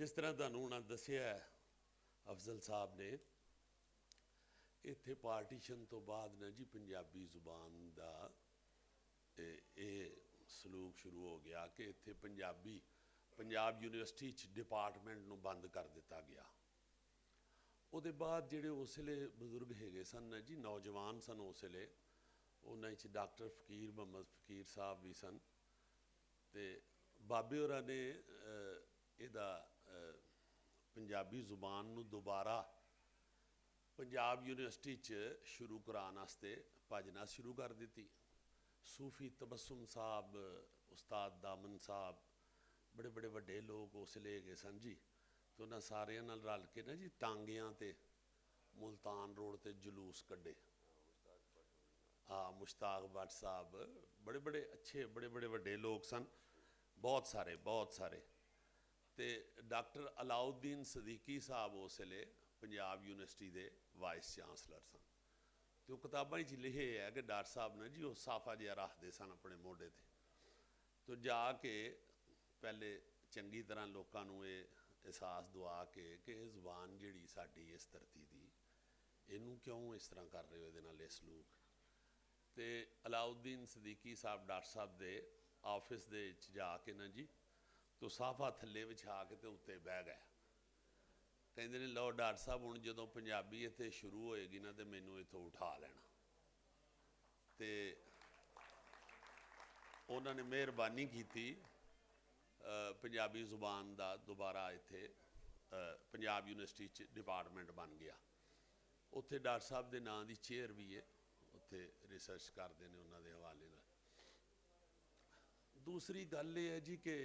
जिस तरह तुहानूं हुण दस्सिया अफजल साहब ने, इत्थे पार्टीशन तो बाद ना जी पंजाबी जुबान का ये सलूक शुरू हो गया कि इत्थे पंजाबी पंजाब यूनिवर्सिटी डिपार्टमेंट नूं बंद कर दिता गया। उहदे बाद जिहड़े उस वेले बजुर्ग हैगे सन ना जी, नौजवान सन उस वेले, उन्हां च डॉक्टर फकीर मुहम्मद फकीर साहब भी सन, ते बाबे होरां ने इहदा पंजाबी जुबान नूं दोबारा पंजाब यूनिवर्सिटी शुरू कराने वास्ते भजना शुरू कर दी। सूफी तबस्सुम साहब, उस्ताद दामन साहब, बड़े बड़े वड्डे लोग उस वेले हैगे सन जी। तो उन्होंने सारियां नाल रल के ना जी टांगियां ते मुल्तान रोड ते जुलूस कड्ढे। हाँ, मुश्ताक भट्ट साहब, बड़े बड़े अच्छे बड़े बड़े वड्डे लोग सन, बहुत सारे। तो डॉक्टर अलाउद्दीन सदीकी साहब उस वेले पंजाब यूनिवर्सिटी के वाइस चांसलर सन। तो किताबां लिखे है कि डॉक्टर साहब ने जी वो साफा जिहा रखते सन अपने मोढे ते, तो जाके पहले चंगी तरह लोगों को ये एहसास दवा के कि जुबान जिहड़ी साडी इस धरती की, इनू क्यों इस तरह कर रहे हो, ये नाल सलूक। तो अलाउद्दीन सदीकी साहब डॉक्टर साहब के ऑफिस दे जाके ना जी, तो साफा थले विछा के तो उत्ते बह गए। कहते ने लो डॉक्टर साहब हुण जदों पंजाबी इत्थे शुरू होएगी ना, तो मैनू इत्थों उठा लेना। तो उन्होंने मेहरबानी की, पंजाबी जुबान का दोबारा इत्थे पंजाब यूनिवर्सिटी डिपार्टमेंट बन गया। उत्थे डॉक्टर साहब के नाम की चेयर भी है, उत्थे रिसर्च करते हैं उन्होंने हवाले नाल। दूसरी गल ये है जी कि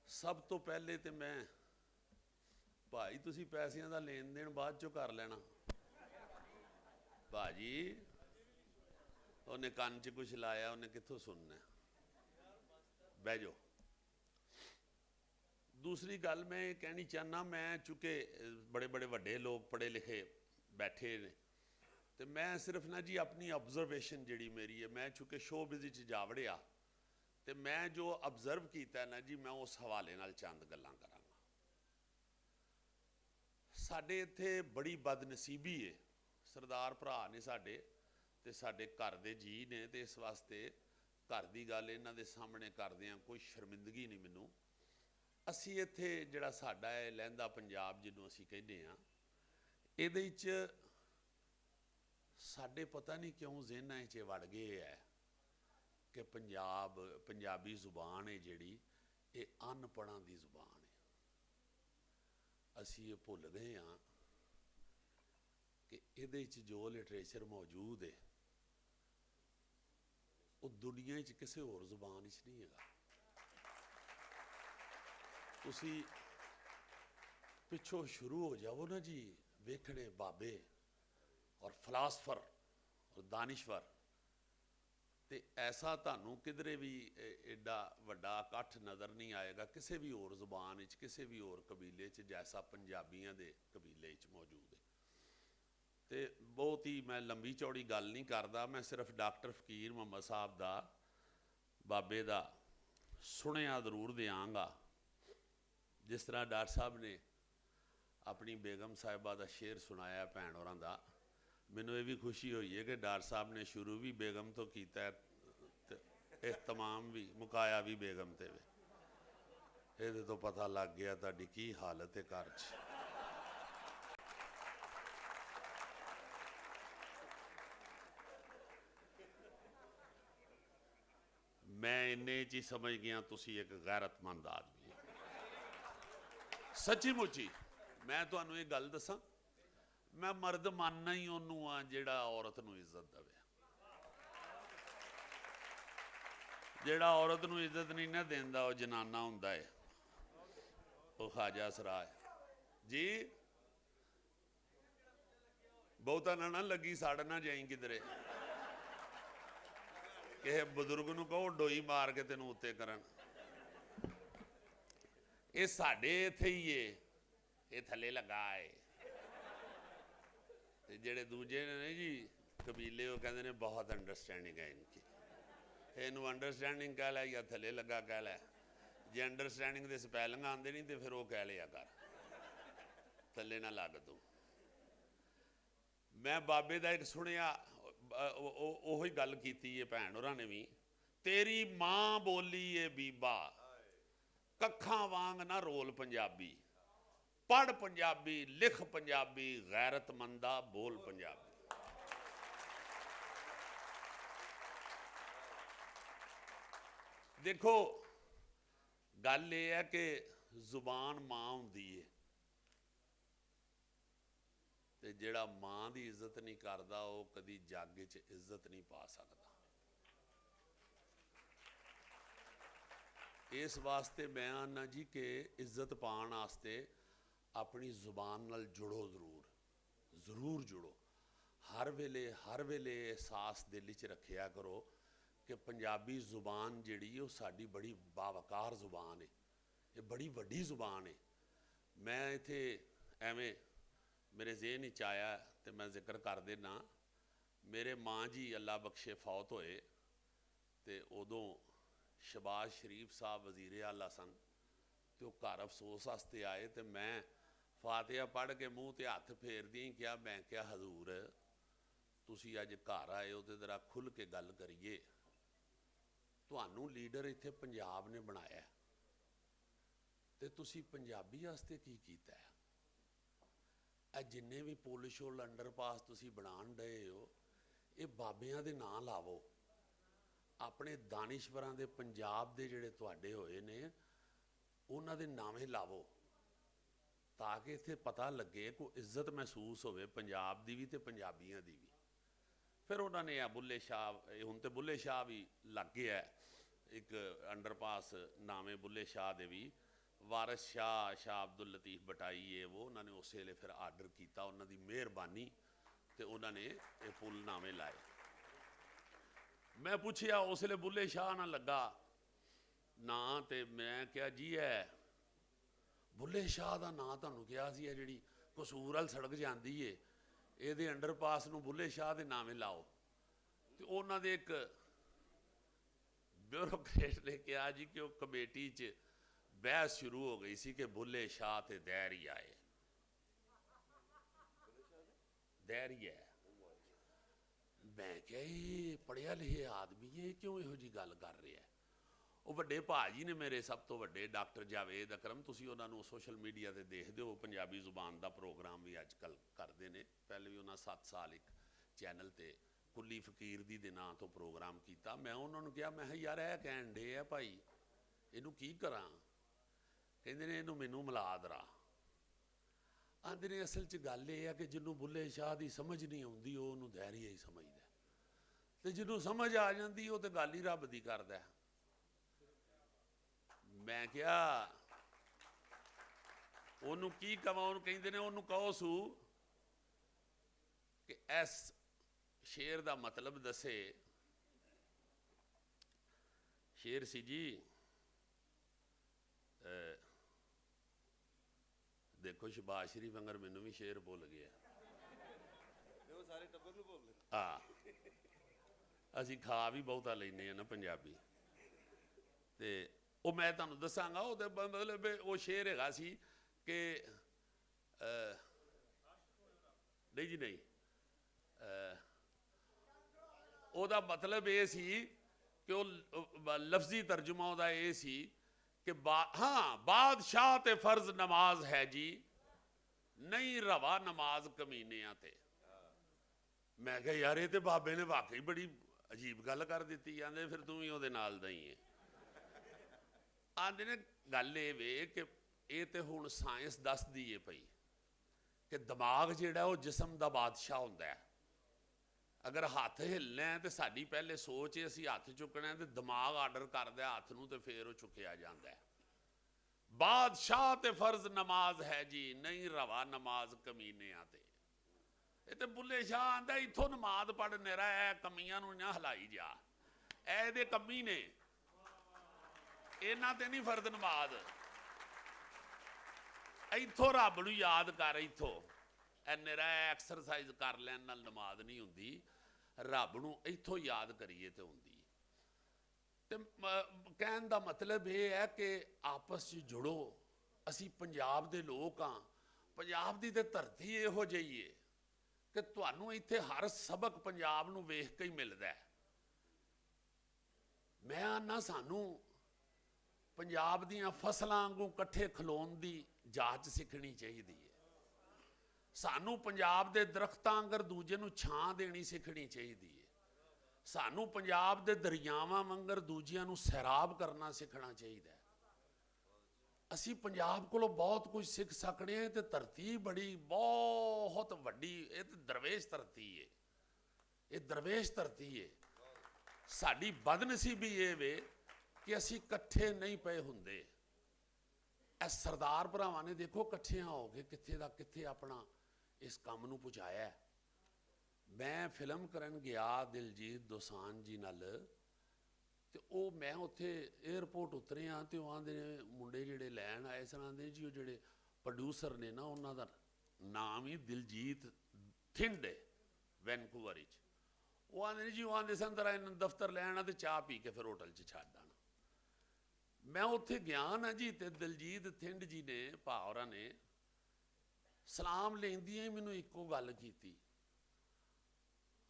सब तो पहले तो मैं भाई तुसी पैसों का लेन देन बाद चो कर लेना। भाजी उन्हें कान च कुछ लाया, उन्हें कित्थों सुनना, बह जाओ। दूसरी गल मैं कहनी चाहना, मैं चूँकि बड़े बड़े वड्डे लोग पढ़े लिखे बैठे ने, तो मैं सिर्फ ना जी अपनी ऑब्जरवेशन जिहड़ी मेरी है, मैं चूँकि शो बिज़ जा वड़िया, तो मैं जो ऑब्जर्व किया ना जी, मैं उस हवाले नाल चंद गल्लां करांगा। साडे इत्थे बड़ी बदनसीबी है, सरदार भरा ने साडे ते साडे घर दे जी ने, तो इस वास्ते घर की गल इन्हां दे सामने करदिआं कोई शर्मिंदगी नहीं मैनूं। असी इत्थे जिहड़ा साडा है लਹਿੰਦਾ पंजाब जिन्हों असी कहने आ, इहदे च साडे पता नहीं क्यों ज़हनां च वड़ गए है कि पंजाबी जुबान है जिहड़ी ये अनपढ़ां दी जुबान है। असी ये भुल गए हाँ कि इहदे च जो लिटरेचर मौजूद है वो दुनिया च किसी होर जुबान च नहीं है। तुसी पिछों शुरू हो जाओ ना जी वेखने बाबे और फिलासफर और दानिश्वर, तो ऐसा तुहानूं किधरे भी एडा वड्डा इकट्ठ नज़र नहीं आएगा किसी भी होर जुबान च, किसी भी होर कबीले च, जैसा पंजाबियों के कबीले च मौजूद है। तो बहुत ही मैं लंबी चौड़ी गल नहीं करता, मैं सिर्फ डॉक्टर फकीर मुहम्मद साहब का बाबे का सुनिया जरूर देंगा। जिस तरह डॉक्टर साहब ने अपनी बेगम साहिबा का शेर सुनाया भैन होरां दा, मैनूं ये भी खुशी हुई है कि डॉक्टर साहब ने शुरू भी बेगम तो किया, एहतमाम भी मुकाया भी बेगम ते वे। ये तो पता लग गया तुहाडी की हालत है घर च। मैं इन्ने च ही समझ गया तुसी एक गैरतमंद आदमी है, सच्ची मुची। मैं तुहानूं ये गल दसां, मैं मर्द मानना ही उन्होंने हाँ जिहड़ा औरत नूं इज्जत देवे। जिहड़ा औरत नूं इज्जत नहीं ना देंदा वो जनाना हुंदा है, वो ख्वाजा सराय जी। बहुता ना लगी सड़ ना जाई किधरे, किसी बजुर्ग नूं कहो डोई मार के तेनों उत्ते करन। ये साडे इत्थे ही है, ये थले लगा है। जेड़े दूजे ने जी कबीले वो कहते हैं बहुत अंडरस्टैंडिंग है इनकी, इनू अंडरस्टैंडिंग कह लै या थले लगा कह लै, ਜੇ ਅੰਡਰਸਟੈਂਡਿੰਗ ਦੇ ਸਪੈਲਿੰਗ ਆਉਂਦੇ ਨਹੀਂ ਤੇ ਫਿਰ ਉਹ ਕਹਿ ਲਿਆ ਕਰ, ਥੱਲੇ ਨਾ ਲੱਗ ਤੂੰ। ਮੈਂ ਬਾਬੇ ਦਾ ਇੱਕ ਸੁਣਿਆ, ਉਹੀ ਗੱਲ ਕੀਤੀ ਹੈ ਭੈਣ ਹੋਰਾਂ ਨੇ ਵੀ, ਤੇਰੀ ਮਾਂ ਬੋਲੀ ਏ ਬੀਬਾ, ਕੱਖਾਂ ਵਾਂਗ ਨਾ ਰੋਲ ਪੰਜਾਬੀ, ਪੜ੍ਹ ਪੰਜਾਬੀ, ਲਿਖ ਪੰਜਾਬੀ, ਗੈਰਤਮੰਦਾ ਬੋਲ ਪੰਜਾਬੀ। ਦੇਖੋ ਗੱਲ ਇਹ ਹੈ ਕਿ ਜ਼ੁਬਾਨ ਮਾਂ ਹੁੰਦੀ ਹੈ, ਤੇ ਜਿਹੜਾ ਮਾਂ ਦੀ ਇੱਜ਼ਤ ਨਹੀਂ ਕਰਦਾ ਉਹ ਕਦੀ ਜੱਗ 'ਚ ਇੱਜ਼ਤ ਨਹੀਂ ਪਾ ਸਕਦਾ। ਇਸ ਵਾਸਤੇ ਮੈਂ ਆਨਾ ਜੀ ਕਿ ਇੱਜ਼ਤ ਪਾਉਣ ਵਾਸਤੇ ਆਪਣੀ ਜ਼ੁਬਾਨ ਨਾਲ ਜੁੜੋ, ਜ਼ਰੂਰ ਜੁੜੋ। ਹਰ ਵੇਲੇ ਅਹਿਸਾਸ ਦਿਲ 'ਚ ਰੱਖਿਆ ਕਰੋ ਕਿ ਪੰਜਾਬੀ ਜ਼ੁਬਾਨ ਜਿਹੜੀ ਉਹ ਸਾਡੀ ਬੜੀ ਬਾਵਕਾਰ ਜ਼ੁਬਾਨ ਹੈ, ਇਹ ਬੜੀ ਵੱਡੀ ਜ਼ੁਬਾਨ ਹੈ। ਮੈਂ ਇੱਥੇ ਐਵੇਂ ਮੇਰੇ ਜ਼ਿਹਨ 'ਚ ਆਇਆ ਤੇ ਮੈਂ ਜ਼ਿਕਰ ਕਰ ਦੇਣਾ, ਮੇਰੇ ਮਾਂ ਜੀ ਅੱਲਾ ਬਖਸ਼ੇ ਫੌਤ ਹੋਏ, ਤੇ ਉਦੋਂ ਸ਼ਬਾਜ਼ ਸ਼ਰੀਫ ਸਾਹਿਬ ਵਜ਼ੀਰ ਆਲਾ ਸਨ, ਤੇ ਉਹ ਘਰ ਅਫਸੋਸ ਵਾਸਤੇ ਆਏ, ਤੇ ਮੈਂ ਫਾਤਿਹਾ ਪੜ੍ਹ ਕੇ ਮੂੰਹ ਤੇ ਹੱਥ ਫੇਰਦੀ ਕਿਹਾ, ਮੈਂ ਕਿਹਾ ਹਜ਼ੂਰ ਤੁਸੀਂ ਅੱਜ ਘਰ ਆਏ ਹੋ ਤੇ ਜ਼ਰਾ ਖੁੱਲ੍ਹ ਕੇ ਗੱਲ ਕਰੀਏ, ਤੁਹਾਨੂੰ ਲੀਡਰ ਇੱਥੇ ਪੰਜਾਬ ਨੇ ਬਣਾਇਆ ਤੇ ਤੁਸੀਂ ਪੰਜਾਬੀ ਵਾਸਤੇ ਕੀ ਕੀਤਾ ਹੈ? ਇਹ ਜਿੰਨੇ ਵੀ ਪੁਲਿਸ ਹੋਲ ਅੰਡਰਪਾਸ ਤੁਸੀਂ ਬਣਾਉਣ ਡਏ ਹੋ, ਇਹ ਬਾਬਿਆਂ ਦੇ ਨਾਂ ਲਾਵੋ, ਆਪਣੇ ਦਾਨਿਸ਼ਵਰਾਂ ਦੇ ਪੰਜਾਬ ਦੇ ਜਿਹੜੇ ਤੁਹਾਡੇ ਹੋਏ ਨੇ ਉਹਨਾਂ ਦੇ ਨਾਵੇਂ ਲਾਵੋ, ਤਾਂ ਕਿ ਇੱਥੇ ਪਤਾ ਲੱਗੇ, ਕੋਈ ਇੱਜ਼ਤ ਮਹਿਸੂਸ ਹੋਵੇ ਪੰਜਾਬ ਦੀ ਵੀ ਤੇ ਪੰਜਾਬੀਆਂ ਦੀ ਵੀ। ਫਿਰ ਉਹਨਾਂ ਨੇ ਆ ਬੁੱਲੇ ਸ਼ਾਹ, ਹੁਣ ਤੇ ਬੁੱਲੇ ਸ਼ਾਹ ਵੀ ਲੱਗ ਗਿਆ ਇੱਕ ਅੰਡਰਪਾਸ ਨਾਵੇਂ ਬੁੱਲੇ ਸ਼ਾਹ ਦੇ ਵੀ, ਵਾਰਿਸ ਸ਼ਾਹ ਅਬਦੁਲ ਲਤੀਫ ਬਟਾਈ ਹੈ ਉਹ, ਉਹਨਾਂ ਨੇ ਉਸੇ ਵੇਲੇ ਫਿਰ ਆਰਡਰ ਕੀਤਾ, ਉਹਨਾਂ ਦੀ ਮਿਹਰਬਾਨੀ ਤੇ ਉਹਨਾਂ ਨੇ ਇਹ ਪੁੱਲ ਨਾਵੇਂ ਲਾਏ। ਮੈਂ ਪੁੱਛਿਆ ਉਸ ਵੇਲੇ ਬੁੱਲੇ ਸ਼ਾਹ ਨਾਲ ਲੱਗਾ ਨਾਂ, ਤੇ ਮੈਂ ਕਿਹਾ ਜੀ ਹੈ ਬੁੱਲੇ ਸ਼ਾਹ ਦਾ ਨਾਂ ਤੁਹਾਨੂੰ ਕਿਹਾ ਸੀ, ਇਹ ਜਿਹੜੀ ਕਸੂਰ ਵਾਲ ਸੜਕ ਜਾਂਦੀ ਏ ਇਹਦੇ ਅੰਡਰਪਾਸ ਨੂੰ ਬੁੱਲੇ ਸ਼ਾਹ ਦੇ ਨਾਵੇਂ ਲਾਓ। ਤੇ ਉਹਨਾਂ ਦੇ ਇੱਕ ਬਿਊਰੋਕਰੇਟ ਨੇ ਕਿਹਾ ਜੀ ਕਿ ਉਹ ਕਮੇਟੀ 'ਚ ਬਹਿਸ ਸ਼ੁਰੂ ਹੋ ਗਈ ਸੀ ਕਿ ਬੁੱਲੇ ਸ਼ਾਹ ਤੇ ਦਹਿਰੀ ਆਏ, ਦਹਿਰੀ ਹੈ। ਮੈਂ ਕਿਹਾ ਇਹ ਪੜ੍ਹਿਆ ਲਿਖਿਆ ਆਦਮੀ ਹੈ, ਕਿਉਂ ਇਹੋ ਜਿਹੀ ਗੱਲ ਕਰ ਰਿਹਾ? ਉਹ ਵੱਡੇ ਭਾਜੀ ਨੇ ਮੇਰੇ, ਸਭ ਤੋਂ ਵੱਡੇ, ਡਾਕਟਰ ਜਾਵੇਦ ਅਕਰਮ, ਤੁਸੀਂ ਉਹਨਾਂ ਨੂੰ ਸੋਸ਼ਲ ਮੀਡੀਆ ਤੇ ਦੇਖਦੇ ਹੋ, ਪੰਜਾਬੀ ਜ਼ੁਬਾਨ ਦਾ ਪ੍ਰੋਗਰਾਮ ਵੀ ਅੱਜ ਕੱਲ੍ਹ ਕਰਦੇ ਨੇ। ਪਹਿਲੇ ਵੀ ਉਹਨਾਂ 7 ਸਾਲ ਇੱਕ ਚੈਨਲ ਤੇ ਕੁੱਲੀ ਫਕੀਰ ਦੀ ਦੇ ਨਾਂ ਤੋਂ ਪ੍ਰੋਗਰਾਮ ਕੀਤਾ। ਮੈਂ ਉਹਨਾਂ ਨੂੰ ਕਿਹਾ, ਮੈਂ ਕਿਹਾ ਯਾਰ ਇਹ ਕਹਿਣ ਡੇ ਆ ਭਾਈ, ਇਹਨੂੰ ਕੀ ਕਰਾਂ? ਕਹਿੰਦੇ ਨੇ ਇਹਨੂੰ ਮੈਨੂੰ ਮਿਲਾ ਦਰਾ। ਆਂਦੇ ਨੇ ਅਸਲ 'ਚ ਗੱਲ ਇਹ ਹੈ ਕਿ ਜਿਹਨੂੰ ਬੁੱਲੇ ਸ਼ਾਹ ਦੀ ਸਮਝ ਨਹੀਂ ਆਉਂਦੀ ਉਹ ਉਹਨੂੰ ਦਹਿਰੀਆ ਹੀ ਸਮਝਦਾ, ਤੇ ਜਿਹਨੂੰ ਸਮਝ ਆ ਜਾਂਦੀ ਉਹ ਤੇ ਗੱਲ ਹੀ ਰੱਬ ਦੀ ਕਰਦਾ। ਮੈਂ ਕਿਹਾ ਉਹਨੂੰ ਕੀ ਕਵਾਂ? ਉਹਨੂੰ ਕਹਿੰਦੇ ਨੇ ਉਹਨੂੰ ਕਹੋ ਸੂ ਕਿ ਇਸ ਸ਼ੇਰ ਦਾ ਮਤਲਬ ਦੱਸੇ। ਸ਼ੇਰ ਸੀ ਜੀ, ਦੇਖੋ ਸ਼ਬਾਜ਼ ਸ਼ਰੀਫ ਵਾਂਗਰ ਮੈਨੂੰ ਵੀ ਸ਼ੇਰ ਭੁੱਲ ਗਿਆ, ਸਾਰੇ ਟੱਬਰ ਨੂੰ ਭੁੱਲ। ਹਾਂ, ਅਸੀਂ ਖਾ ਵੀ ਬਹੁਤਾ ਲੈਂਦੇ ਹਾਂ ਨਾ ਪੰਜਾਬੀ। ਤੇ ਉਹ ਮੈਂ ਤੁਹਾਨੂੰ ਦੱਸਾਂਗਾ, ਉਹਦੇ ਮਤਲਬ ਉਹ ਸ਼ੇਰ ਹੈਗਾ ਸੀ ਕਿ ਨਹੀਂ ਜੀ ਨਹੀਂ, ਉਹਦਾ ਮਤਲਬ ਇਹ ਸੀ ਕਿ ਉਹ ਲਫ਼ਜ਼ੀ ਤਰਜੁਮਾ ਉਹਦਾ ਇਹ ਸੀ ਕਿ ਹਾਂ ਬਾਦਸ਼ਾਹ ਤੇ ਫਰਜ਼ ਨਮਾਜ਼ ਹੈ ਜੀ, ਨਹੀਂ ਰਵਾ ਨਮਾਜ਼ ਕਮੀਨਿਆਂ ਤੇ। ਮੈਂ ਕਿਹਾ ਯਾਰ ਇਹ ਤੇ ਬਾਬੇ ਨੇ ਵਾਕਈ ਬੜੀ ਅਜੀਬ ਗੱਲ ਕਰ ਦਿੱਤੀ। ਜਾਂਦੇ ਫਿਰ ਤੂੰ ਵੀ ਉਹਦੇ ਨਾਲ ਦਾ ਹੀ ਹੈ। ਆਂਦੇ ਨੇ ਗੱਲ ਇਹ ਵੇ ਕਿ ਇਹ ਤੇ ਹੁਣ ਸਾਇੰਸ ਦੱਸਦੀ ਹੈ ਪਈ ਕਿ ਦਿਮਾਗ ਜਿਹੜਾ ਉਹ ਜਿਸਮ ਦਾ ਬਾਦਸ਼ਾਹ ਹੁੰਦਾ ਹੈ। ਅਗਰ ਹੱਥ ਹਿੱਲਣਾ ਹੈ ਤੇ ਸਾਡੀ ਪਹਿਲੇ ਸੋਚ ਹੈ ਅਸੀਂ ਹੱਥ ਚੁੱਕਣਾ, ਤੇ ਦਿਮਾਗ ਆਰਡਰ ਕਰਦਾ ਹੱਥ ਨੂੰ, ਤੇ ਫਿਰ ਉਹ ਚੁੱਕਿਆ ਜਾਂਦਾ ਹੈ। ਬਾਦਸ਼ਾਹ ਤੇ ਫਰਜ਼ ਨਮਾਜ਼ ਹੈ ਜੀ, ਨਹੀਂ ਰਵਾ ਨਮਾਜ਼ ਕਮੀਨਿਆਂ ਤੇ। ਇਹ ਤੇ ਬੁੱਲੇ ਸ਼ਾਹ ਆਂਦਾ ਇੱਥੋਂ ਨਮਾਜ਼ ਪੜ੍ਹ ਨਿਰਾ, ਇਹ ਕਮੀਆਂ ਨੂੰ ਨਾ ਹਲਾਈ ਜਾ, ਇਹ ਇਹਦੇ ਕਮੀ ਨੇ, ਇਹਨਾਂ ਤੇ ਨਹੀਂ ਫਰਜ਼ ਨਮਾਜ਼। ਇੱਥੋਂ ਰੱਬ ਨੂੰ ਯਾਦ ਕਰ, ਇੱਥੋਂ ਇਹ ਨਿਰਾ ਐਕਸਰਸਾਈਜ਼ ਕਰ ਲੈਣ ਨਾਲ ਨਮਾਜ਼ ਨਹੀਂ ਹੁੰਦੀ, ਰੱਬ ਨੂੰ ਇੱਥੋਂ ਯਾਦ ਕਰੀਏ ਤੇ ਹੁੰਦੀ। ਤੇ ਕਹਿਣ ਦਾ ਮਤਲਬ ਇਹ ਹੈ ਕਿ ਆਪਸ 'ਚ ਜੁੜੋ। ਅਸੀਂ ਪੰਜਾਬ ਦੇ ਲੋਕ ਹਾਂ, ਪੰਜਾਬ ਦੀ ਤੇ ਧਰਤੀ ਇਹੋ ਜਿਹੀ ਹੈ ਕਿ ਤੁਹਾਨੂੰ ਇੱਥੇ ਹਰ ਸਬਕ ਪੰਜਾਬ ਨੂੰ ਵੇਖ ਕੇ ਹੀ ਮਿਲਦਾ ਹੈ। ਮੈਂ ਆਨਾ ਸਾਨੂੰ ਪੰਜਾਬ ਦੀਆਂ ਫਸਲਾਂ ਵਾਂਗੂ ਇਕੱਠੇ ਖਲੋਣ ਦੀ ਜਾਚ ਸਿੱਖਣੀ ਚਾਹੀਦੀ ਹੈ। ਸਾਨੂੰ ਪੰਜਾਬ ਦੇ ਦਰਖਤਾਂ ਵਾਂਗਰ ਦੂਜੇ ਨੂੰ ਛਾਂ ਦੇਣੀ ਸਿੱਖਣੀ ਚਾਹੀਦੀ ਹੈ। ਸਾਨੂੰ ਪੰਜਾਬ ਦੇ ਦਰਿਆਵਾਂ ਵਾਂਗਰ ਦੂਜਿਆਂ ਨੂੰ ਸੈਰਾਬ ਕਰਨਾ ਸਿੱਖਣਾ ਚਾਹੀਦਾ ਹੈ। ਅਸੀਂ ਪੰਜਾਬ ਕੋਲੋਂ ਬਹੁਤ ਕੁਝ ਸਿੱਖ ਸਕਦੇ ਹਾਂ। ਤੇ ਧਰਤੀ ਬੜੀ ਬਹੁਤ ਵੱਡੀ, ਇਹ ਤੇ ਦਰਵੇਸ਼ ਧਰਤੀ ਹੈ, ਇਹ ਦਰਵੇਸ਼ ਧਰਤੀ ਹੈ। ਸਾਡੀ ਬਦਨਸੀਬੀ ਇਹ ਵੇ ਕਿ ਅਸੀਂ ਇਕੱਠੇ ਨਹੀਂ ਪਏ ਹੁੰਦੇ। ਇਹ ਸਰਦਾਰ ਭਰਾਵਾਂ ਨੇ ਦੇਖੋ ਇਕੱਠਿਆਂ ਹੋ ਕੇ ਕਿੱਥੇ ਦਾ ਕਿੱਥੇ ਆਪਣਾ ਇਸ ਕੰਮ ਨੂੰ ਪਹੁੰਚਾਇਆ। ਮੈਂ ਫਿਲਮ ਕਰਨ ਗਿਆ ਦਿਲਜੀਤ ਦੋਸਾਂਝ ਜੀ ਨਾਲ, ਤੇ ਉਹ ਮੈਂ ਉੱਥੇ ਏਅਰਪੋਰਟ ਉਤਰਿਆ ਤੇ ਉਹ ਆਂਦੇ ਨੇ ਮੁੰਡੇ ਜਿਹੜੇ ਲੈਣ ਆਏ ਸਨ, ਆਂਦੇ ਜੀ ਉਹ ਜਿਹੜੇ ਪ੍ਰੋਡਿਊਸਰ ਨੇ ਨਾ ਉਹਨਾਂ ਦਾ ਨਾਮ ਹੀ ਦਿਲਜੀਤ ਥਿੰਡ ਹੈ ਵੈਨਕੂਵਰ ਵਿੱਚ। ਉਹ ਆਂਦੇ ਨੇ ਜੀ, ਉਹ ਆਂਦੇ ਸਨ ਤਰਾ ਇਹਨਾਂ ਦਫ਼ਤਰ ਲੈਣ ਆ ਤੇ ਚਾਹ ਪੀ ਕੇ ਫਿਰ ਹੋਟਲ 'ਚ ਛੱਡ ਆਣਾ। ਮੈਂ ਉੱਥੇ ਗਿਆ ਨਾ ਜੀ, ਤੇ ਦਿਲਜੀਤ ਥਿੰਡ ਜੀ ਨੇ ਭਾਵਰਾ ਨੇ ਸਲਾਮ ਲੈਂਦੀਆਂ ਹੀ ਮੈਨੂੰ ਇੱਕੋ ਗੱਲ ਕੀਤੀ।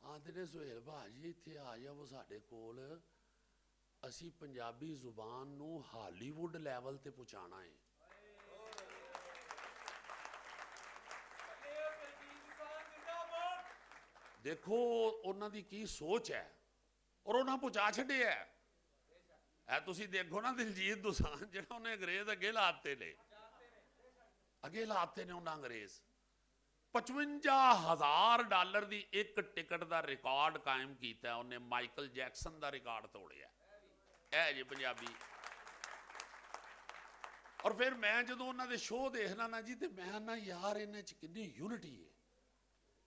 ਆਂਦੇ ਨੇ ਸੁਹੇਲ ਭਾਜੀ ਇੱਥੇ ਆ ਜਾਵੋ ਸਾਡੇ ਕੋਲ, ਅਸੀਂ ਪੰਜਾਬੀ ਜ਼ੁਬਾਨ ਨੂੰ ਹਾਲੀਵੁੱਡ ਲੈਵਲ ਤੇ ਪਹੁੰਚਾਉਣਾ ਹੈ। ਦੇਖੋ ਉਹਨਾਂ ਦੀ ਕੀ ਸੋਚ ਹੈ, ਔਰ ਉਹਨਾਂ ਪਹੁੰਚਾ ਛੱਡਿਆ। ਇਹ ਤੁਸੀਂ ਦੇਖੋ ਨਾ ਦਿਲਜੀਤ ਦੋਸਾਂਝ ਜਿਹੜਾ ਉਹਨੇ ਅੰਗਰੇਜ਼ ਅੱਗੇ ਲਾਤੇ ਨੇ, ਅੱਗੇ ਲਾਤੇ ਨੇ ਉਹਨਾਂ ਅੰਗਰੇਜ਼। $55,000 ਦੀ ਇੱਕ ਟਿਕਟ ਦਾ ਰਿਕਾਰਡ ਕਾਇਮ ਕੀਤਾ ਉਹਨੇ, ਮਾਈਕਲ ਜੈਕਸਨ ਦਾ ਰਿਕਾਰਡ ਤੋੜਿਆ। ਇਹ ਜੇ ਪੰਜਾਬੀ। ਔਰ ਫਿਰ ਮੈਂ ਜਦੋਂ ਉਹਨਾਂ ਦੇ ਸ਼ੋਅ ਦੇਖਣਾ ਨਾ ਜੀ, ਤੇ ਮੈਂ ਨਾ ਯਾਰ ਇਹਨਾਂ 'ਚ ਕਿੰਨੀ ਯੂਨਿਟੀ ਹੈ।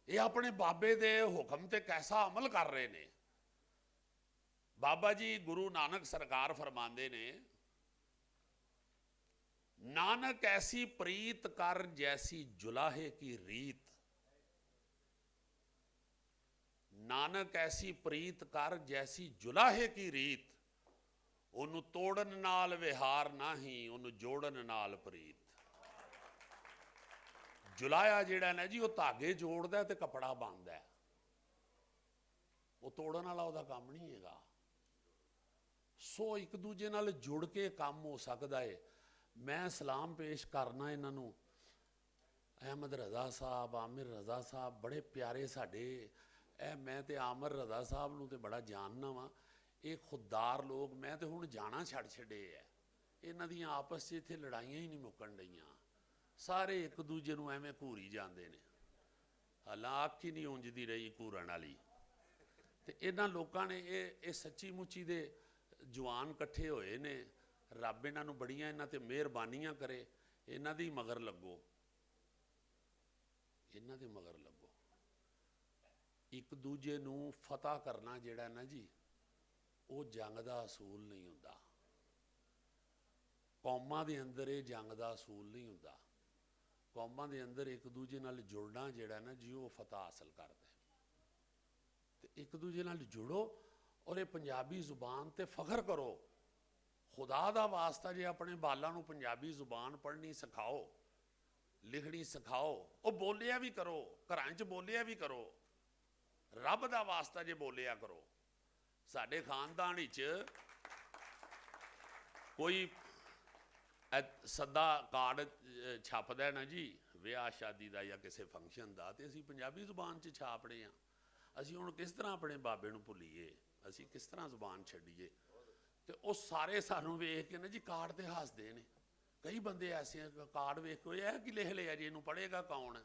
ਇਹ ਆਪਣੇ ਬਾਬੇ ਦੇ ਹੁਕਮ ਤੇ ਕੈਸਾ ਅਮਲ ਕਰ ਰਹੇ ਨੇ। ਬਾਬਾ ਜੀ ਗੁਰੂ ਨਾਨਕ ਸਰਕਾਰ ਫਰਮਾਉਂਦੇ ਨੇ, ਨਾਨਕ ਐਸੀ ਪ੍ਰੀਤ ਕਰ ਜੈਸੀ ਜੁਲਾਹੇ ਕੀ ਰੀਤ। ਨਾਨਕ ਐਸੀ ਪ੍ਰੀਤ ਕਰ ਜੈਸੀ ਜੁਲਾਹੇ ਕੀ ਰੀਤ। ਉਹਨੂੰ ਤੋੜਨ ਨਾਲ ਵਿਹਾਰ ਨਹੀਂ, ਉਹਨੂੰ ਜੋੜਨ ਨਾਲ ਪ੍ਰੀਤ। ਜੁਲਾਇਆ ਜਿਹੜਾ ਨਾ ਜੀ, ਉਹ ਧਾਗੇ ਜੋੜਦਾ ਤੇ ਕੱਪੜਾ ਬਣਦਾ, ਉਹ ਤੋੜਨ ਵਾਲਾ ਉਹਦਾ ਕੰਮ ਨਹੀਂ ਹੈਗਾ। ਸੋ ਇੱਕ ਦੂਜੇ ਨਾਲ ਜੁੜ ਕੇ ਕੰਮ ਹੋ ਸਕਦਾ ਹੈ। ਮੈਂ ਸਲਾਮ ਪੇਸ਼ ਕਰਨਾ ਇਹਨਾਂ ਨੂੰ, ਅਹਿਮਦ ਰਜ਼ਾ ਸਾਹਿਬ, ਆਮਿਰ ਰਜ਼ਾ ਸਾਹਿਬ, ਬੜੇ ਪਿਆਰੇ ਸਾਡੇ। ਇਹ ਮੈਂ ਤੇ ਆਮਿਰ ਰਜ਼ਾ ਸਾਹਿਬ ਨੂੰ ਤੇ ਬੜਾ ਜਾਣਨਾ ਵਾਂ। ਇਹ ਖੁਦਦਾਰ ਲੋਕ, ਮੈਂ ਤੇ ਹੁਣ ਜਾਣਾ ਛੱਡ ਛੱਡੇ ਹੈ। ਇਹਨਾਂ ਦੀਆਂ ਆਪਸ 'ਚ ਇੱਥੇ ਲੜਾਈਆਂ ਹੀ ਨਹੀਂ ਮੁੱਕਣ ਡਈਆਂ। ਸਾਰੇ ਇੱਕ ਦੂਜੇ ਨੂੰ ਐਵੇਂ ਘੂਰੀ ਜਾਂਦੇ ਨੇ, ਹਾਲਾਂ ਅੱਖ ਹੀ ਨਹੀਂ ਉਂਝਦੀ ਰਹੀ ਘੂਰਨ ਵਾਲੀ। ਤੇ ਇਹਨਾਂ ਲੋਕਾਂ ਨੇ ਇਹ ਸੱਚੀ ਮੁੱਚੀ ਦੇ ਜਵਾਨ ਇਕੱਠੇ ਹੋਏ ਨੇ। ਰੱਬ ਇਹਨਾਂ ਨੂੰ ਬੜੀਆਂ ਇਹਨਾਂ ਤੇ ਮਿਹਰਬਾਨੀਆਂ ਕਰੇ। ਇਹਨਾਂ ਦੀ ਮਗਰ ਲੱਗੋ, ਇਹਨਾਂ ਦੇ ਮਗਰ ਲੱਗੋ। ਇੱਕ ਦੂਜੇ ਨੂੰ ਫਤਹ ਕਰਨਾ ਜਿਹੜਾ ਨਾ ਜੀ, ਉਹ ਜੰਗ ਦਾ ਅਸੂਲ ਨਹੀਂ ਹੁੰਦਾ। ਕੌਮਾਂ ਦੇ ਅੰਦਰ ਇਹ ਜੰਗ ਦਾ ਅਸੂਲ ਨਹੀਂ ਹੁੰਦਾ। ਕੌਮਾਂ ਦੇ ਅੰਦਰ ਇੱਕ ਦੂਜੇ ਨਾਲ ਜੁੜਨਾ ਜਿਹੜਾ ਨਾ ਜੀ, ਉਹ ਫਤਹ ਹਾਸਲ ਕਰਦਾ। ਤੇ ਇੱਕ ਦੂਜੇ ਨਾਲ ਜੁੜੋ ਔਰ ਇਹ ਪੰਜਾਬੀ ਜ਼ੁਬਾਨ ਤੇ ਫਖਰ ਕਰੋ। ਖੁਦਾ ਦਾ ਵਾਸਤਾ ਜੇ ਆਪਣੇ ਬਾਲਾਂ ਨੂੰ ਪੰਜਾਬੀ ਜ਼ੁਬਾਨ ਪੜ੍ਹਨੀ ਸਿਖਾਓ, ਲਿਖਣੀ ਸਿਖਾਓ। ਉਹ ਬੋਲਿਆ ਵੀ ਕਰੋ, ਘਰਾਂ 'ਚ ਬੋਲਿਆ ਵੀ ਕਰੋ। ਰੱਬ ਦਾ ਵਾਸਤਾ ਜੇ ਬੋਲਿਆ ਕਰੋ। ਸਾਡੇ ਖਾਨਦਾਨ ਵਿੱਚ ਕੋਈ ਸੱਦਾ ਕਾਰਡ ਛਾਪਦਾ ਨਾ ਜੀ, ਵਿਆਹ ਸ਼ਾਦੀ ਦਾ ਜਾਂ ਕਿਸੇ ਫੰਕਸ਼ਨ ਦਾ, ਤੇ ਅਸੀਂ ਪੰਜਾਬੀ ਜ਼ੁਬਾਨ 'ਚ ਛਾਪਦੇ ਹਾਂ। ਅਸੀਂ ਹੁਣ ਕਿਸ ਤਰ੍ਹਾਂ ਆਪਣੇ ਬਾਬੇ ਨੂੰ ਭੁੱਲੀਏ, ਅਸੀਂ ਕਿਸ ਤਰ੍ਹਾਂ ਜ਼ੁਬਾਨ ਛੱਡੀਏ। ਤੇ ਉਹ ਸਾਰੇ ਸਾਨੂੰ ਵੇਖ ਕੇ ਨਾ ਜੀ ਕਾਰਡ ਤੇ ਹੱਸਦੇ ਨੇ। ਕਈ ਬੰਦੇ ਐਸੇ ਕਾਰਡ ਵੇਖ ਕੇ, ਇਹ ਕੀ ਲਿਖ ਲਿਆ ਜੀ, ਇਹਨੂੰ ਪੜ੍ਹੇਗਾ ਕੌਣ।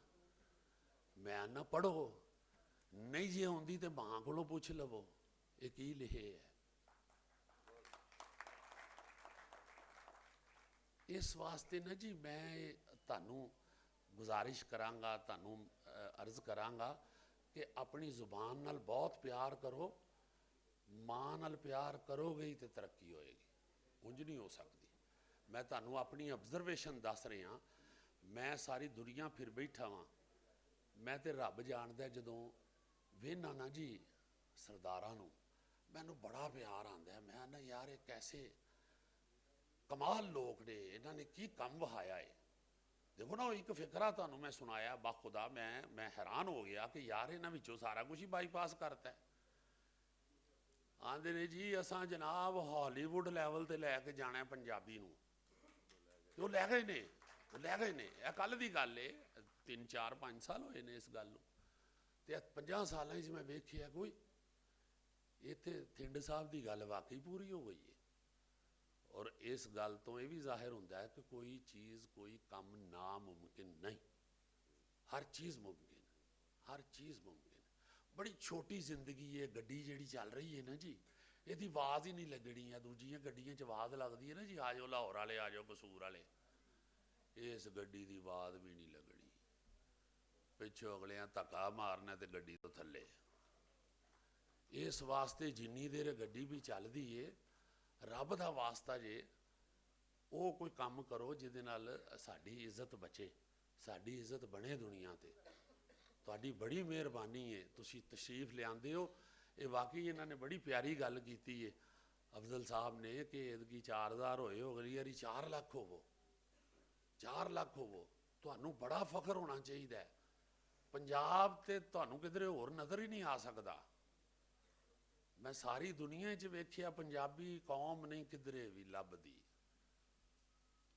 ਮੈਂ ਨਾ ਪੜ੍ਹੋ, ਨਹੀਂ ਜੇ ਆਉਂਦੀ ਤੇ ਮਾਂ ਕੋਲੋਂ ਪੁੱਛ ਲਵੋ ਇਹ ਕੀ ਲਿਖੇ ਹੈ। ਇਸ ਵਾਸਤੇ ਨਾ ਜੀ ਮੈਂ ਤੁਹਾਨੂੰ ਗੁਜ਼ਾਰਿਸ਼ ਕਰਾਂਗਾ, ਤੁਹਾਨੂੰ ਅਰਜ਼ ਕਰਾਂਗਾ ਕਿ ਆਪਣੀ ਜ਼ੁਬਾਨ ਨਾਲ ਬਹੁਤ ਪਿਆਰ ਕਰੋ। ਮਾਂ ਨਾਲ ਪਿਆਰ ਕਰੋਗੇ ਹੀ ਤੇ ਤਰੱਕੀ ਹੋਏਗੀ, ਉਂਝ ਨਹੀਂ ਹੋ ਸਕਦੀ। ਮੈਂ ਤੁਹਾਨੂੰ ਆਪਣੀ ਅਬਜ਼ਰਵੇਸ਼ਨ ਦੱਸ ਰਿਹਾ। ਮੈਂ ਸਾਰੀ ਦੁਨੀਆ ਫਿਰ ਬੈਠਾ ਵਾਂ। ਮੈਂ ਤੇ ਰੱਬ ਜਾਣਦਾ, ਜਦੋਂ ਵੇਖਣਾ ਨਾ ਜੀ ਸਰਦਾਰਾਂ ਨੂੰ, ਮੈਨੂੰ ਬੜਾ ਪਿਆਰ ਆਉਂਦਾ। ਮੈਂ ਨਾ ਯਾਰ ਇਹ ਕੈਸੇ कमाल लोग ने, इन्होंने की काम वहाया है। देखो ना, एक फिकरा तुहानू मैं सुनाया, बाखुदा मैं हैरान हो गया कि यार इन्हां विचों सारा कुछ ही बाईपास करता है। आंदे ने जी असां जनाब हॉलीवुड लैवल ते लैके जाना पंजाबी नूं, ते लै गए ने, लै गए ने। यह कल की गल है, 3 4 5 साल होए ने इस गल नूं, ते 50 सालां च मैं वेखिया कोई इत्थे थिंड साहब की गल वाकई पूरी हो गई है। और इस गल तो यह भी जाहिर होता है कि कोई चीज़ कोई काम नामुमकिन नहीं, हर चीज़ मुमकिन, हर चीज़ मुमकिन। बड़ी छोटी जिंदगी है, गड्डी जी चल रही है ना जी, यदि आवाज़ ही नहीं लगनी है, दूजियां गड्डियां च आवाज़ लगती है ना जी, आ जाओ लाहौर वाले, आ जाओ कसूर वाले, इस गड्डी की आवाज़ भी नहीं लगनी, पिछों अगलियां धक्का मारना तो गड्डी तो थले। इस वास्ते जिन्नी देर गड्डी भी चलती है, रब का वास्ता जे वो कोई काम करो जिहदे नाल साडी इज्जत बचे, साडी इज्जत बने दुनिया ते। तुहाडी बड़ी मेहरबानी है, तुसीं तशरीफ लिआंदे हो। ये वाकई इन्होंने बड़ी प्यारी गल की है अफजल साहब ने कि एदगी 4000 होए, अगली बारी 4 लाख होवो, 4 लाख होवो। तुहानू बड़ा फख्र होना चाहिए। पंजाब ते तुहानू किधरे होर नज़र ही नहीं आ सकता। मैं सारी दुनिया च वेखिया पंजाबी कौम नहीं किधरे भी लभदी।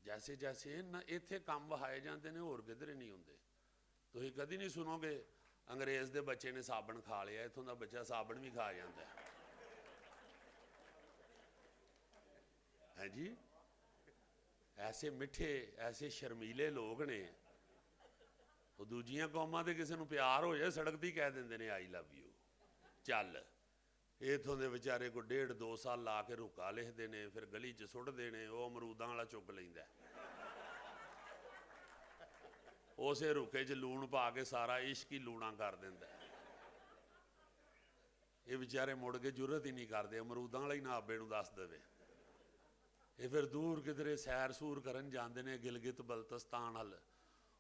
जैसे जैसे इत्थे काम वहाए जाते हैं होर किधरे नहीं होंगे। तुसीं कदी नहीं सुनोगे अंग्रेज़ के बच्चे ने साबण खा लिया, इत्थों का बच्चा साबण भी खा जाता है जी। ऐसे मिठे ऐसे शर्मीले लोग ने, वो दूजियां कौमां ते किसी नूं प्यार हो जाए सड़क दी कह देंदे ने आई लव यू चल। इत्थों के बेचारे को 1.5-2 साल ला के रुका लिखते हैं, फिर गली च सुट्टते हैं, वो अमरूदां वाला चुक लैंदा, उसे रुके च लूण पा के सारा इश्क ही लूणा कर देंदा। ये बेचारे मुड़ के जुरत ही नहीं करते, अमरूदां वाला ही नाबे नूं दस देवे। ये फिर दूर किधरे सैर सूर करन जाते हैं गिलगित बल्तिस्तान हल,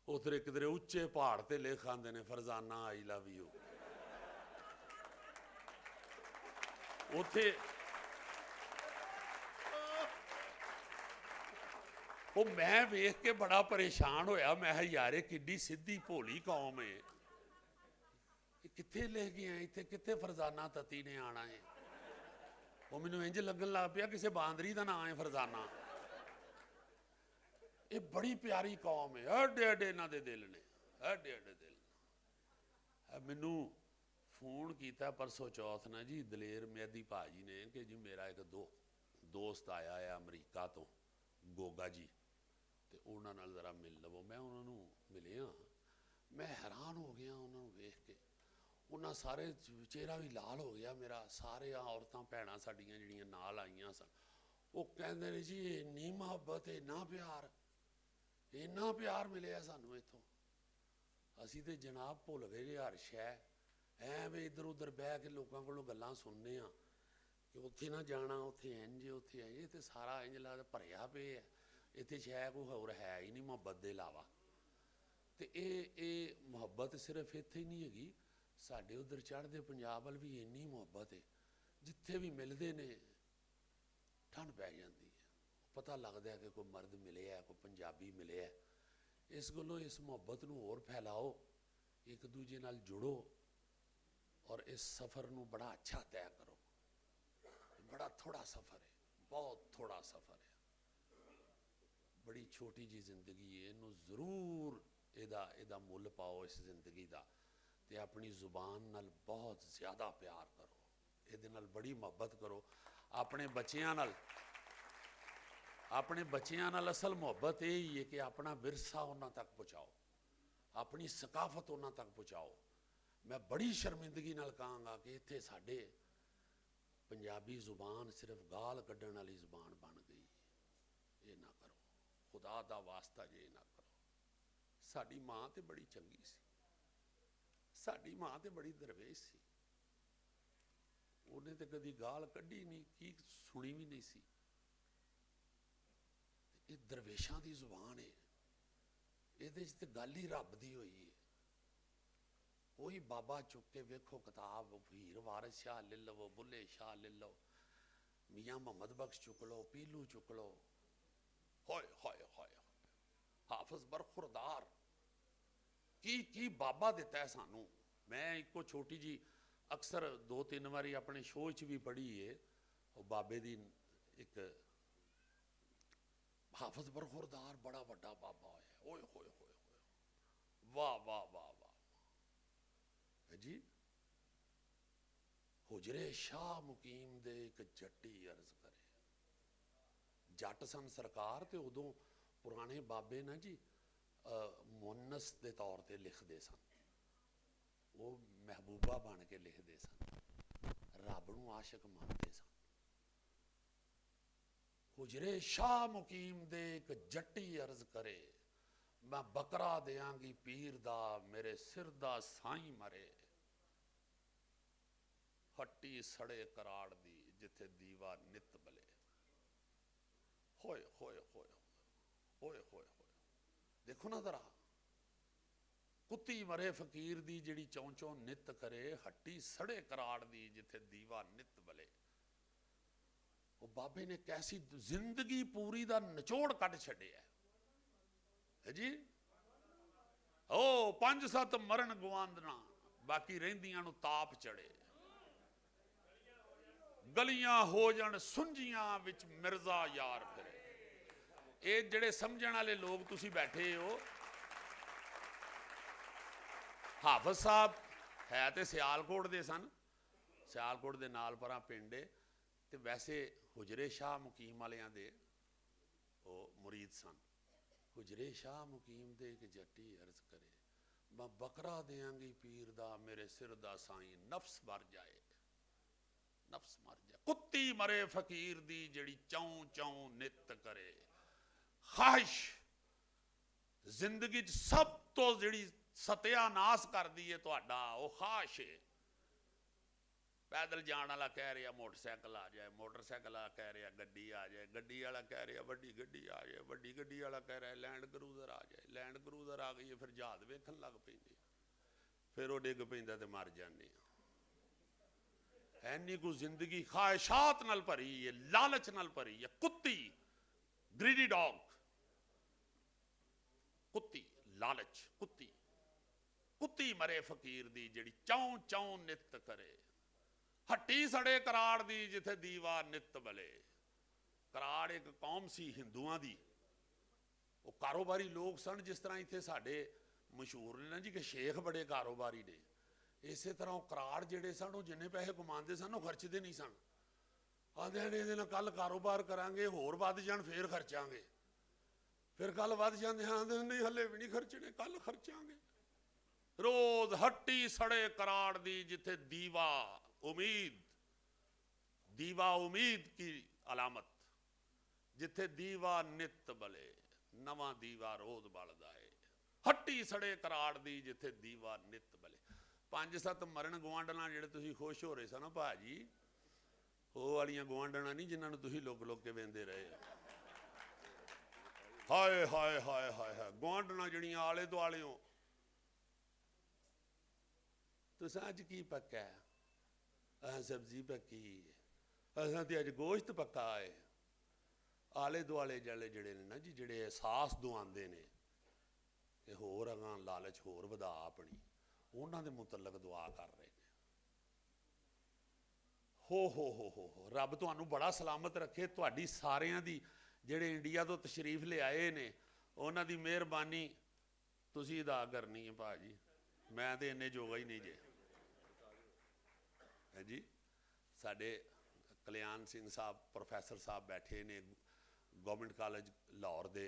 उधर किधरे उच्चे पहाड़ ते लिख आते हैं फरजाना आई लव यू। उथे वो मैं वेख के बड़ा परेशान होया, मैं यार किड्डी सीधी भोली कौम है, कित्थे ले गए, इत्थे कित्थे फरजाना तती ने आना है। वो मैनू इंज लगन लग पिया किसी बांदरी का नाम है फरजाना। ये बड़ी प्यारी कौम है, एडे एडे इन्हां दे दिल ने, एडे एडे दिल। मैनू फोन किया परसों चौथ ना जी दलेर मैदी भाजी ने कि जी मेरा एक दोस्त आया है अमरीका तो गोगा जी, तो उन्होंने नाल जरा मिल लवो। मैं उन्होंने मिलिया, मैं हैरान हो गया उन्होंने वेख के। उन्होंने सारे चेहरा भी लाल हो गया मेरा, सारे औरतां भैणां साडियां जिहड़ियां नाल आईयां सन, वो कहंदे ने जी इन्नी मुहब्बत, इन्ना प्यार मिले सानू इत्थों। असीं ते जनाब भुल गए जी हर शै, एवें इधर उधर बह के लोगों को गल्लां सुनने कि उत्थे ना जाना, उत्थे इंज उत्थे इंज, ये तो सारा इंज लगदा भरिया पे है, इत्थे शै कोई होर है ही नहीं मुहब्बत के इलावा। तो ये मुहब्बत सिर्फ इत्थे ही नहीं हैगी, साडे उधर चढ़दे पंजाब वाल भी इन्नी मुहब्बत है, जिथे भी मिलते ने ठंड पै जाती है। पता लगता है कि कोई मर्द मिले है, कोई पंजाबी मिले है। इस गलों इस मुहब्बत नूं होर फैलाओ, एक दूजे नाल जुड़ो और इस सफ़र नूं बड़ा अच्छा तय करो। बड़ा थोड़ा सफ़र है, बहुत थोड़ा सफ़र है, बड़ी छोटी जी जिंदगी है, इनू जरूर इहदा मुल पाओ इस जिंदगी का, ते अपनी जुबान नाल बहुत ज़्यादा प्यार करो, इहदे नाल बड़ी मुहब्बत करो। अपने बच्चियां नाल असल मुहब्बत यही है कि अपना विरसा उन्हां तक पहुँचाओ, अपनी सकाफत उन्हां तक पहुँचाओ। मैं बड़ी शर्मिंदगी नाल कहांगा कि इत्थे साडे पंजाबी जुबान सिर्फ गाल कड्ढण वाली जुबान बन गई। ये ना करो, खुदा दा वास्ता जे ना करो। साडी माँ तो बड़ी चंगी सी, साडी माँ तो बड़ी दरवेश सी, उन्हें तो कभी गाल कड्ढी नहीं, की सुनी भी नहीं सी। ये दरवेशां दी जुबान है, इहदे च ते गल ही रब दी होई है। कोई बाबा चुक के वेखो किताब, हीर वारिस शाह ले लवो, बुल्ले शाह ले लो, मियाँ मुहम्मद बख्श चुक लो, पीलू चुक लो, ਹਾਏ ਹਾਏ ਹਾਏ, ਹਾਫਿਜ਼ ਬਰਖੁਰਦਾਰ ਕੀ ਬਾਬਾ ਦਿੱਤਾ ਹੈ ਸਾਨੂੰ। ਮੈਂ ਇੱਕੋ ਛੋਟੀ ਜੀ ਅਕਸਰ 2-3 ਵਾਰੀ ਆਪਣੇ ਸ਼ੋਅ 'ਚ ਵੀ ਪੜ੍ਹੀ ਏ, ਉਹ ਬਾਬੇ ਦੀ ਇੱਕ ਹਾਫਿਜ਼ ਬਰਖੁਰਦਾਰ ਬੜਾ ਵੱਡਾ ਬਾਬਾ ਹੋਇਆ। ਓਏ ਹੋਏ ਹੋਏ ਹੋਏ, ਵਾਹ ਵਾਹ ਵਾਹ ਵਾਹ ਜੀ। ਹੁਜਰੇ ਸ਼ਾਹ ਮੁਕੀਮ ਦੇ ਇੱਕ ਜੱਟੀ ਅਰਜ਼ ਕਰੇ। ਜੱਟ ਸਨ ਸਰਕਾਰ, ਤੇ ਉਦੋਂ ਪੁਰਾਣੇ ਬਾਬੇ ਨਾ ਜੀ ਮੁਅੰਨਸ ਦੇ ਤੌਰ ਤੇ ਲਿਖਦੇ ਸਨ, ਉਹ ਮਹਿਬੂਬਾ ਬਣ ਕੇ ਲਿਖਦੇ ਸਨ, ਰੱਬ ਨੂੰ ਆਸ਼ਿਕ ਮੰਨਦੇ ਸਨ। ਹੁਜਰੇ ਸ਼ਾਹ ਮੁਕੀਮ ਦੇ ਇੱਕ ਜੱਟੀ ਅਰਜ਼ ਕਰੇ, ਮੈਂ ਬੱਕਰਾ ਦਿਆਂਗੀ ਪੀਰ ਦਾ, ਮੇਰੇ ਸਿਰ ਦਾ ਸਾਈਂ ਮਰੇ। ਹੱਟੀ ਸੜੇ ਕਰਾੜ ਦੀ, ਜਿੱਥੇ ਦੀਵਾ ਨਿਤ ਬਲੇ। ਹੋਏ ਹੋਏ ਹੋਏ ਹੋਏ ਹੋਏ ਹੋਏ, ਦੇਖੋ ਨਾ ਜ਼ਰਾ, ਕੁੱਤੀ ਮਰੇ ਫਕੀਰ ਦੀ, ਜਿਹੜੀ ਚੌਂ ਚੌਂ ਨਿਤ ਕਰੇ। ਹੱਟੀ ਸੜੇ ਕਰਾੜ ਦੀ, ਜਿੱਥੇ ਦੀਵਾ ਨਿਤ ਬਲੇ। ਉਹ ਬਾਬੇ ਨੇ ਕੈਸੀ ਜ਼ਿੰਦਗੀ ਪੂਰੀ ਦਾ ਨਿਚੋੜ ਕੱਢ ਛੱਡਿਆ ਹੈ ਜੀ। ਉਹ 5-7 ਮਰਨ ਗਵਾਂਦਣਾ, ਬਾਕੀ ਰਹਿੰਦੀਆਂ ਨੂੰ ਤਾਪ ਚੜੇ। ਗਲੀਆਂ ਹੋ ਜਾਣ ਸੁੰਝੀਆਂ, ਵਿੱਚ ਮਿਰਜ਼ਾ ਯਾਰ ਫਿਰੇ। ਇਹ ਜਿਹੜੇ ਸਮਝਣ ਵਾਲੇ ਲੋਕ ਤੁਸੀਂ ਬੈਠੇ ਹੋ, ਹਾਫਿਜ਼ ਸਾਹਿਬ ਹੈ ਤੇ ਸਿਆਲਕੋਟ ਦੇ ਸਨ, ਸਿਆਲਕੋਟ ਦੇ ਨਾਲ ਪਰਾਂ ਪਿੰਡ ਏ, ਤੇ ਵੈਸੇ ਹੁਜਰੇ ਸ਼ਾਹ ਮੁਕੀਮ ਵਾਲਿਆਂ ਦੇ ਉਹ ਮੁਰੀਦ ਸਨ। ਹੁਜਰੇ ਸ਼ਾਹ ਮੁਕੀਮ ਦੇ ਇੱਕ ਜੱਟੀ ਅਰਜ਼ ਕਰੇ, ਮੈਂ ਬੱਕਰਾ ਦਿਆਂਗੀ ਪੀਰ ਦਾ, ਮੇਰੇ ਸਿਰ ਦਾ ਸਾਈਂ। ਨਫਸ ਮਰ ਜਾਏ, ਨਫਸ ਮਰ ਜਾਏ। ਕੁੱਤੀ ਮਰੇ ਫਕੀਰ ਦੀ, ਜਿਹੜੀ ਚੌਂ ਚੌਂ ਨਿਤ ਕਰੇ। ਖਾਹਿਸ਼ ਜ਼ਿੰਦਗੀ 'ਚ ਸਭ ਤੋਂ ਜਿਹੜੀ ਸਤਿਆਨਾਸ਼ ਕਰਦੀ ਹੈ ਤੁਹਾਡਾ, ਉਹ ਖਾਹਿਸ਼ ਹੈ। ਪੈਦਲ ਜਾਣ ਵਾਲਾ ਕਹਿ ਰਿਹਾ ਮੋਟਰਸਾਈਕਲ ਆ ਜਾਏ, ਮੋਟਰਸਾਈਕਲ ਵਾਲਾ ਕਹਿ ਰਿਹਾ ਗੱਡੀ ਆ ਜਾਏ, ਗੱਡੀ ਵਾਲਾ ਕਹਿ ਰਿਹਾ ਵੱਡੀ ਗੱਡੀ ਆ ਜਾਏ, ਵੱਡੀ ਗੱਡੀ ਵਾਲਾ ਕਹਿ ਰਿਹਾ ਲੈਂਡ ਕਰੂਜ਼ਰ ਆ ਜਾਏ, ਲੈਂਡ ਕਰੂਜ਼ਰ ਆ ਗਈ ਹੈ, ਫਿਰ ਜਹਾਜ਼ ਵੇਖਣ ਲੱਗ ਪੈਂਦੇ, ਫਿਰ ਉਹ ਡਿੱਗ ਪੈਂਦਾ ਤੇ ਮਰ ਜਾਂਦੇ ਆ। ਐਨੀ ਕੁ ਜ਼ਿੰਦਗੀ ਖਾਹਿਸ਼ਾਤ ਨਾਲ ਭਰੀ ਹੈ, ਲਾਲਚ ਨਾਲ ਭਰੀ ਹੈ। ਕੁੱਤੀ, ਗ੍ਰੀਡੀ ਡੌਗ, ਕੁੱਤੀ, ਲਾਲਚ, ਕੁੱਤੀ। ਕੁੱਤੀ ਮਰੇ ਫਕੀਰ ਦੀ, ਜਿਹੜੀ ਚੌਂ ਚੌਂ ਨਿਤ ਕਰੇ। ਹੱਟੀ ਸੜੇ ਕਰਾੜ ਦੀ, ਜਿੱਥੇ ਦੀਵਾ ਨਿਤ ਬਲੇ। ਕਰਾੜ ਇੱਕ ਕੌਮ ਸੀ ਹਿੰਦੂਆਂ ਦੀ, ਉਹ ਕਾਰੋਬਾਰੀ ਲੋਕ ਸਨ। ਜਿਸ ਤਰ੍ਹਾਂ ਇੱਥੇ ਸਾਡੇ ਮਸ਼ਹੂਰ ਨੇ ਨਾ ਜੀ ਕਿ ਸ਼ੇਖ ਬੜੇ ਕਾਰੋਬਾਰੀ ਨੇ, ਇਸੇ ਤਰ੍ਹਾਂ ਉਹ ਕਰਾੜ ਜਿਹੜੇ ਸਨ, ਉਹ ਜਿੰਨੇ ਪੈਸੇ ਕਮਾਉਂਦੇ ਸਨ, ਉਹ ਖਰਚਦੇ ਨਹੀਂ ਸਨ। ਆਂਦੇ ਨੇ ਇਹਦੇ ਨਾਲ ਕੱਲ ਕਾਰੋਬਾਰ ਕਰਾਂਗੇ, ਹੋਰ ਵੱਧ ਜਾਣ ਫੇਰ ਖਰਚਾਂਗੇ, ਫਿਰ ਕੱਲ ਵੱਧ ਜਾਂਦੇ ਹਾਂ, ਨਹੀਂ ਹਲੇ ਵੀ ਨਹੀਂ ਖਰਚਣੇ, ਕੱਲ ਖਰਚਾਂਗੇ। ਰੋਜ਼ ਹੱਟੀ ਸੜੇ ਕਰਾੜ ਦੀ, ਜਿੱਥੇ ਦੀਵਾ उम्मीद, दीवा उम्मीद की अलामत, जिथे दीवा नित बले। नवा दीवा रोज बलदा है। हट्टी सड़े कराड़ दी, जिथे दीवा नित बले। 5-7 मरण गुआंढना ਜਿਹੜੇ ਤੁਸੀਂ ਖੁਸ਼ ਹੋ ਰਹੇ ਸਨ ਭਾਜੀ, ਉਹ ਵਾਲੀਆਂ ਗੁਆਂਢਣਾ ਨਹੀਂ ਜਿਨ੍ਹਾਂ ਨੂੰ ਤੁਸੀਂ ਲੁੱਕ ਲੁੱਕ ਕੇ ਵੇਂਦੇ ਰਹੇ। ਹਾਏ ਹਾਏ ਹਾਏ ਹਾਏ, ਗੁਆਂਢਣਾ ਜਿਹੜੀਆਂ ਆਲੇ ਦੁਆਲਿਓ। ਤੁਸੀਂ ਅੱਜ ਕੀ ਪੱਕਾ? ਸਬਜ਼ੀ ਪੱਕੀ, ਅਸਾਂ ਤੇ ਅੱਜ ਗੋਸ਼ਤ ਪੱਕਾ ਹੈ। ਆਲੇ ਦੁਆਲੇ ਜਿਹੜੇ ਨੇ ਨਾ ਜੀ, ਜਿਹੜੇ ਅਹਿਸਾਸ ਦਵਾਉਂਦੇ ਨੇ ਕਿ ਹੋਰ ਅਗਾਂ ਲਾਲਚ ਹੋਰ ਵਧਾ ਆਪਣੀ, ਉਹਨਾਂ ਦੇ ਮੁਤਲਕ ਦੁਆ ਕਰ ਰਹੇ ਨੇ। ਹੋ ਰੱਬ ਤੁਹਾਨੂੰ ਬੜਾ ਸਲਾਮਤ ਰੱਖੇ। ਤੁਹਾਡੀ ਸਾਰਿਆਂ ਦੀ, ਜਿਹੜੇ ਇੰਡੀਆ ਤੋਂ ਤਸ਼ਰੀਫ ਲਿਆਏ ਨੇ, ਉਹਨਾਂ ਦੀ ਮਿਹਰਬਾਨੀ ਤੁਸੀਂ ਅਦਾ ਕਰਨੀ ਹੈ ਭਾਜੀ। ਮੈਂ ਤੇ ਇੰਨੇ ਜੋਗਾ ਹੀ ਨਹੀਂ ਜੇ ਜੀ। ਸਾਡੇ ਕਲਿਆਣ ਸਿੰਘ ਸਾਹਿਬ ਪ੍ਰੋਫੈਸਰ ਸਾਹਿਬ ਬੈਠੇ ਨੇ, ਗਵਰਨਮੈਂਟ ਕਾਲਜ ਲਾਹੌਰ ਦੇ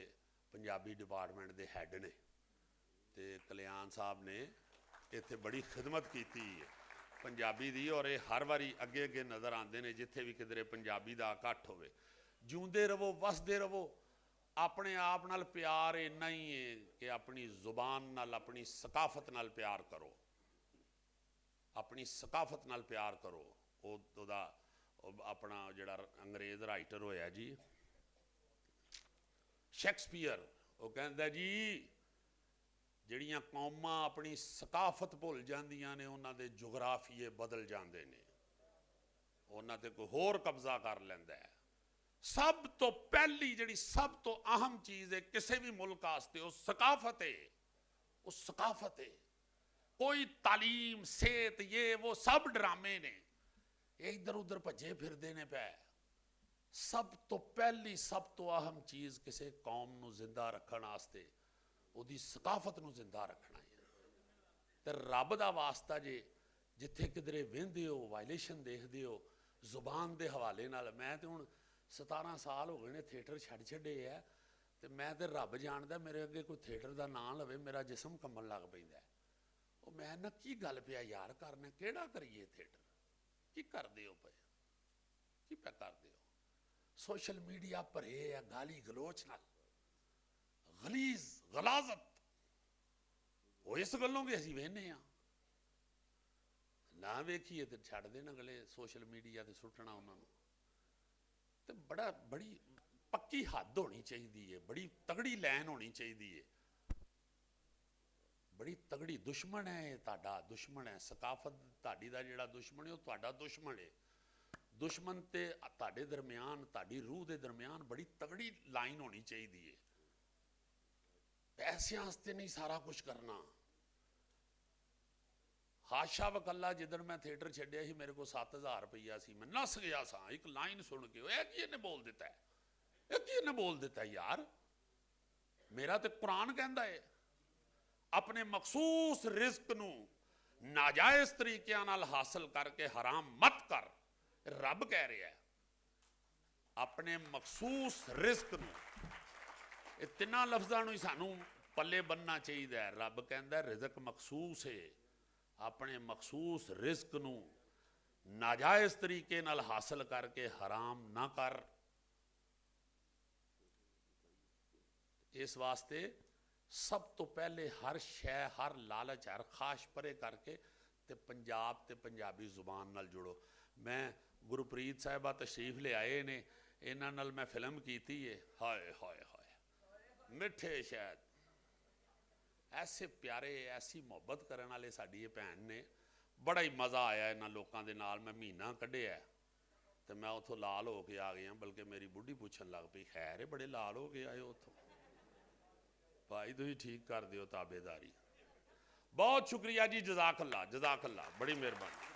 ਪੰਜਾਬੀ ਡਿਪਾਰਟਮੈਂਟ ਦੇ ਹੈੱਡ ਨੇ, ਤੇ ਕਲਿਆਣ ਸਾਹਿਬ ਨੇ ਇੱਥੇ ਬੜੀ ਖਿਦਮਤ ਕੀਤੀ ਹੈ ਪੰਜਾਬੀ ਦੀ, ਔਰ ਇਹ ਹਰ ਵਾਰੀ ਅੱਗੇ ਅੱਗੇ ਨਜ਼ਰ ਆਉਂਦੇ ਨੇ ਜਿੱਥੇ ਵੀ ਕਿਧਰੇ ਪੰਜਾਬੀ ਦਾ ਇਕੱਠ ਹੋਵੇ। ਜਿਉਂਦੇ ਰਹੋ, ਵਸਦੇ ਰਹੋ। ਆਪਣੇ ਆਪ ਨਾਲ ਪਿਆਰ ਇੰਨਾ ਹੀ ਹੈ ਕਿ ਆਪਣੀ ਜ਼ੁਬਾਨ ਨਾਲ, ਆਪਣੀ ਸਕਾਫਤ ਨਾਲ ਪਿਆਰ ਕਰੋ, ਆਪਣੀ ਸਕਾਫਤ ਨਾਲ ਪਿਆਰ ਕਰੋ। ਉਹਦਾ ਆਪਣਾ ਜਿਹੜਾ ਅੰਗਰੇਜ਼ ਰਾਈਟਰ ਹੋਇਆ ਜੀ ਸ਼ੇਕਸਪੀਅਰ, ਉਹ ਕਹਿੰਦਾ ਜੀ ਜਿਹੜੀਆਂ ਕੌਮਾਂ ਆਪਣੀ ਸਕਾਫਤ ਭੁੱਲ ਜਾਂਦੀਆਂ ਨੇ, ਉਹਨਾਂ ਦੇ ਜੁਗਰਾਫੀਏ ਬਦਲ ਜਾਂਦੇ ਨੇ, ਉਹਨਾਂ ਤੇ ਕੋਈ ਹੋਰ ਕਬਜ਼ਾ ਕਰ ਲੈਂਦਾ ਹੈ। सब तो पहली जिहड़ी सब तो अहम चीज़ है किसी भी मुल्क वास्ते वो सकाफत है। वो सकाफत है। कोई तालीम सेहत ये वो सब ड्रामे ने, इधर उधर भजे फिरदे ने पै। सब तो पहली सब तो अहम चीज़ किसी कौम नूं जिंदा रखण वास्ते उहदी सकाफत नूं जिंदा रखना है। ते रब दा वास्ता जे जिथे किधरे वेंदे हो वायलेशन देखते हो जुबान के हवाले नाल, मैं तो हुण 17 साल हो गए ने थिएटर छड्ड छड्डे है, तो मैं तो रब जानदा मेरे अगे कोई थिएटर का नाम लवे मेरा जिसम कंबन लग पैंदा। वो मैं ना की गल पिया यार करना, किहड़ा करिए थिएटर, की करदे हो पे, की पे करदे हो। सोशल मीडिया भरे है गाली गलोच नाल, गलीज गलाजत। वो इस गलों के असीं वेखने आ ना वेखीए तो छड्ड देना अगले सोशल मीडिया ते सुट्टना उन्होंने। तो बड़ा बड़ी पक्की हद होनी चाहिए है, बड़ी तगड़ी लैन होनी चाहिए है, बड़ी तगड़ी। दुश्मन है ये तुहाडा दुश्मन है, सकाफत तुहाडी दा जिहड़ा दुश्मन है वो तुहाडा दुश्मन है। दुश्मन ते तुहाडे दरम्यान तुहाडी रूह के दरम्यान बड़ी तगड़ी लाइन होनी चाहिए है। पैसे वास्ते नहीं सारा कुछ करना। हाशा वकल्ला जिदन मैं थिएटर छड्डिया ही मेरे को 7,000 रुपया सी, मैं नस गया सा एक लाइन सुन के, कि इन्हें बोल दिता है, कि इन्हें बोल दिता है यार। मेरा तो कुरान कहता है अपने मखसूस रिस्क नू नाजायज तरीके नाल हासिल करके हराम मत कर। रब कह रहा है अपने मखसूस रिस्क नू, ये तिन्ना लफ्जां नू ही सानू पल्ले बनना चाहिए। रब कहता रिजक मखसूस है, अपने मखसूस रिस्क नू नाजायज तरीके नाल हासिल करके हराम ना कर। इस वास्ते सब तो पहले हर शय हर लालच हर खाश परे करके ते पंजाब ते पंजाबी जुबान नाल जुड़ो। मैं गुरप्रीत साहिबा तशरीफ ले आए ने, इन्हां नाल मैं फिल्म कीती है, हाय हाय हाय मिठे शायद ऐसे प्यारे ऐसी मुहब्बत करने वाले साडी ये भैन ने, बड़ा ही मज़ा आया इन्हां लोगों के नाल। मैं महीना कढ़िया तो मैं उतों लाल हो के आ गया, बल्कि मेरी बुढ़ी पूछन लग पई खैर है बड़े लाल हो के आए उतों। भाई तुम ठीक कर दियो ताबेदारी। बहुत शुक्रिया जी, जज़ाकल्ला बड़ी मेहरबानी।